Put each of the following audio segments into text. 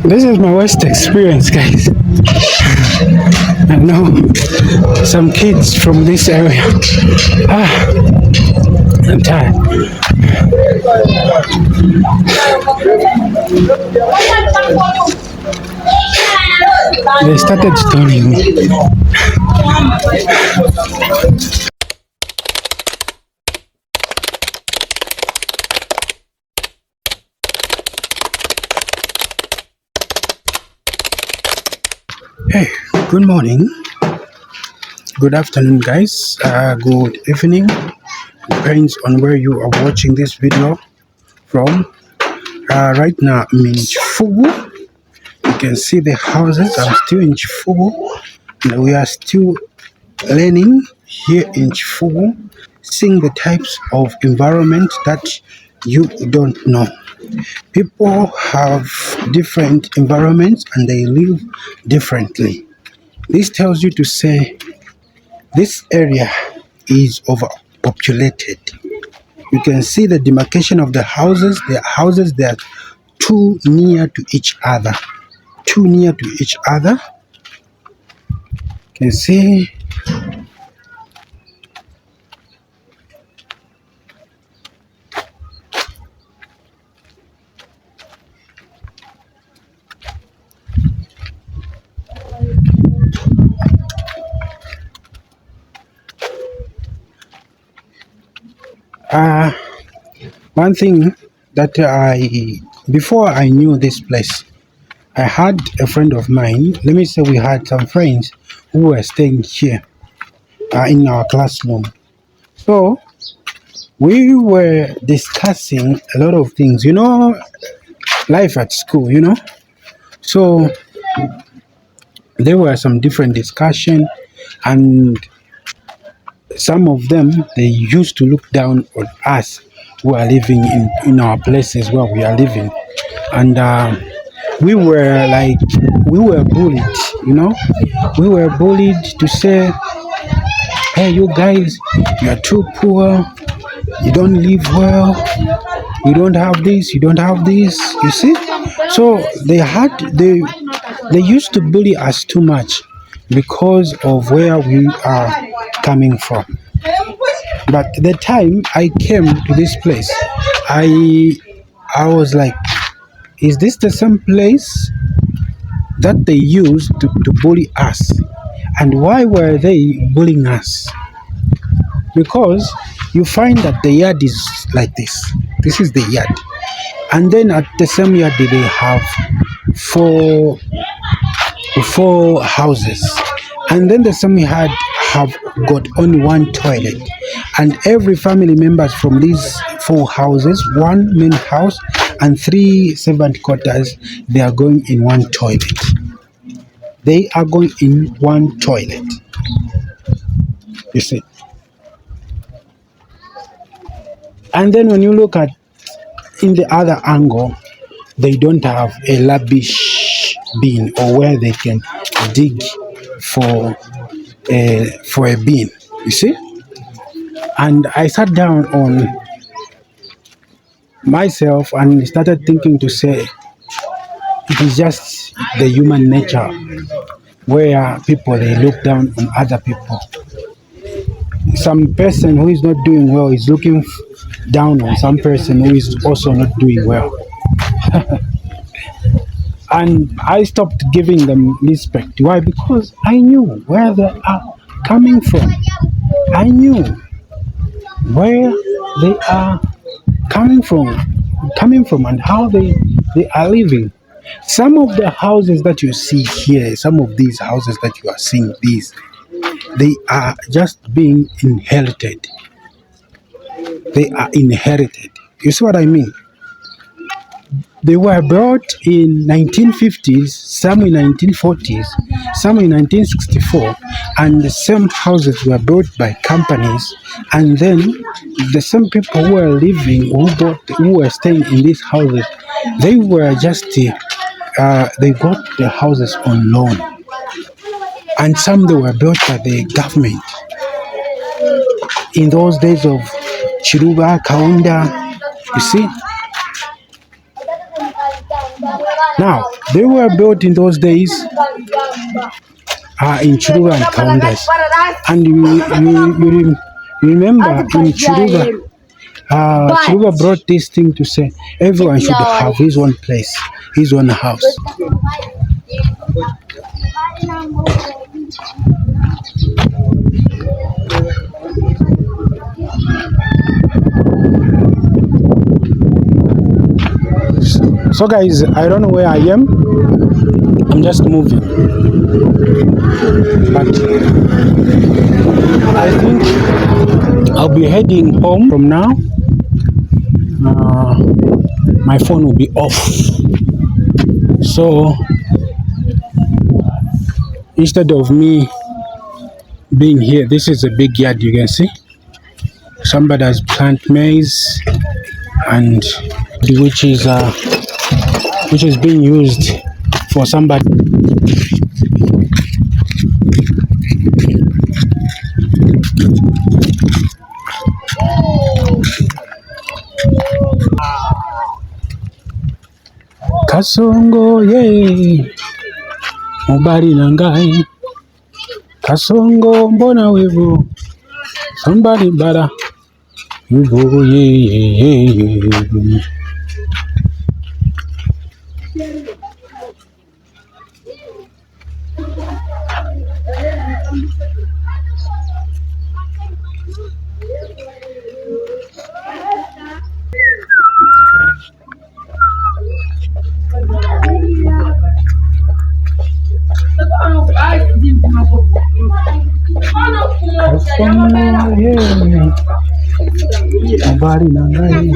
This is my worst experience, guys. I know some kids from this area. I'm tired. They started stoning me. Hey, good morning, good afternoon, guys. Good evening. Depends on where you are watching this video from. Right now, I'm in Chifugu. You can see the houses. I'm still in Chifugu, and we are still learning here in Chifugu, seeing the types of environment that you don't know. People have different environments and they live differently. This tells you to say this area is overpopulated. You can see the demarcation of the houses. The houses, they are too near to each other. Too near to each other. You can see one thing that before I knew this place, I had a friend of mine. Let me say we had some friends who were staying here in our classroom. So we were discussing a lot of things, life at school, So there were some different discussion, and some of them, they used to look down on us who are living in our places where we are living. And we were like, we were bullied, we were bullied to say, hey, you guys, you are too poor, you don't live well, you don't have this, you don't have this, you see. So they used to bully us too much because of where we are coming from. But the time I came to this place, I was like, is this the same place that they used to bully us? And why were they bullying us? Because you find that the yard is like this. This is the yard. And then at the same yard they have four houses. And then the same yard have got only one toilet. And every family members from these four houses, one main house and three servant quarters, they are going in one toilet. They are going in one toilet. You see. And then when you look at in the other angle, they don't have a rubbish bin or where they can dig for a bin. You see. And I sat down on myself and started thinking to say, it is just the human nature where people, they look down on other people. Some person who is not doing well is looking down on some person who is also not doing well. And I stopped giving them respect. Why? Because I knew where they are coming from. I knew where they are coming from and how they are living. Some of the houses that you see here, some of these houses that you are seeing, they are just being inherited. They are inherited. You see what I mean? They were built in 1950s, some in 1940s, some in 1964, and the same houses were built by companies, and then the same people who were living, who were staying in these houses, they were just they got the houses on loan, and some they were built by the government. In those days of Chiruba, Kaunda, you see. Now, they were built in those days in Chiruga and Kaundas. And you remember in Chiruga, Chiruga brought this thing to say everyone should have his own place, his own house. So guys, I don't know where I am. I'm just moving. But I think I'll be heading home from now. My phone will be off. So instead of me being here, this is a big yard, you can see. Somebody has planted maize, and which is being used for somebody. Kasongo ye mubali nangai Kasongo mbona wevo somebody bara wevo ye. Kasongo ye mubali nangai.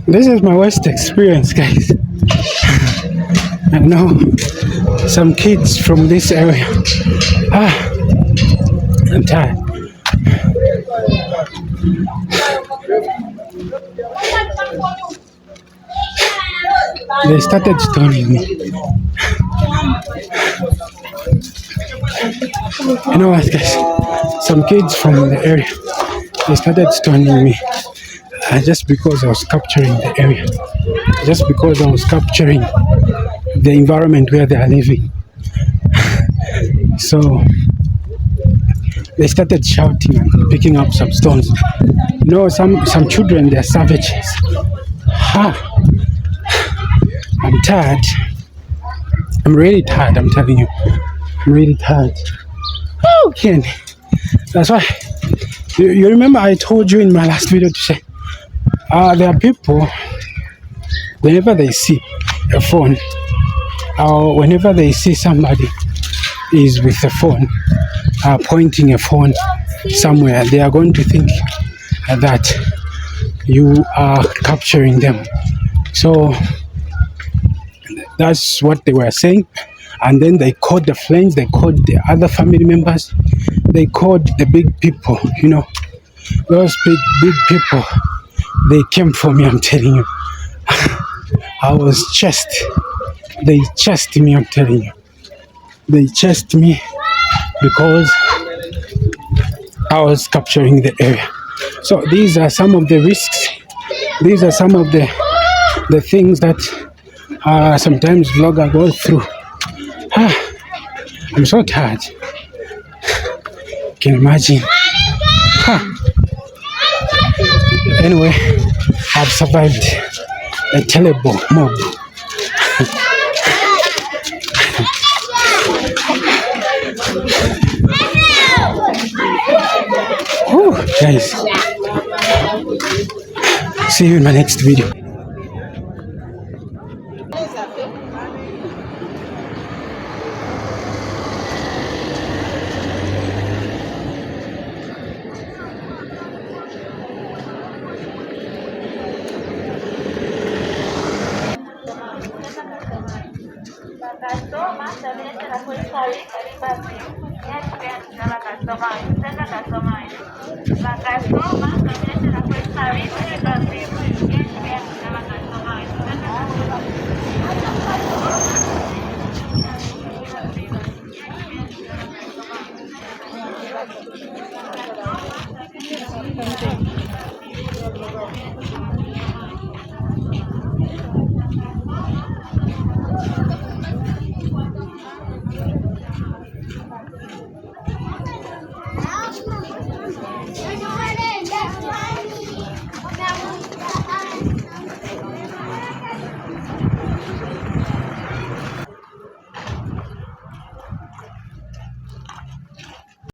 This is my worst experience, guys. I know some kids from this area. I'm tired. They started stoning me. You know what, guys? Some kids from the area, they started stoning me just because I was capturing the area, just because I was capturing the environment where they are living. So they started shouting and picking up some stones. You know, some children, they're savages. I'm tired. I'm really tired, I'm telling you. I'm really tired. Oh, Ken. That's why. You remember I told you in my last video to say, there are people, whenever they see a phone, or whenever they see somebody is with a phone, pointing a phone somewhere, they are going to think that you are capturing them. So that's what they were saying. And then they called the friends, they called the other family members, they called the big people, you know, those big people. They came for me, I'm telling you. I was chased. They chased me, I'm telling you. They chased me because I was capturing the area. So these are some of the risks. These are some of the things that sometimes vloggers go through. I'm so tired. Can you imagine? Anyway, I've survived a terrible mob. Guys, see you in my next video. Kasoma, Zambians na kulikari karibazi. Yes, kala kasoma, senda kasoma. La kasoma, Zambians na kulikari karibazi. Yes,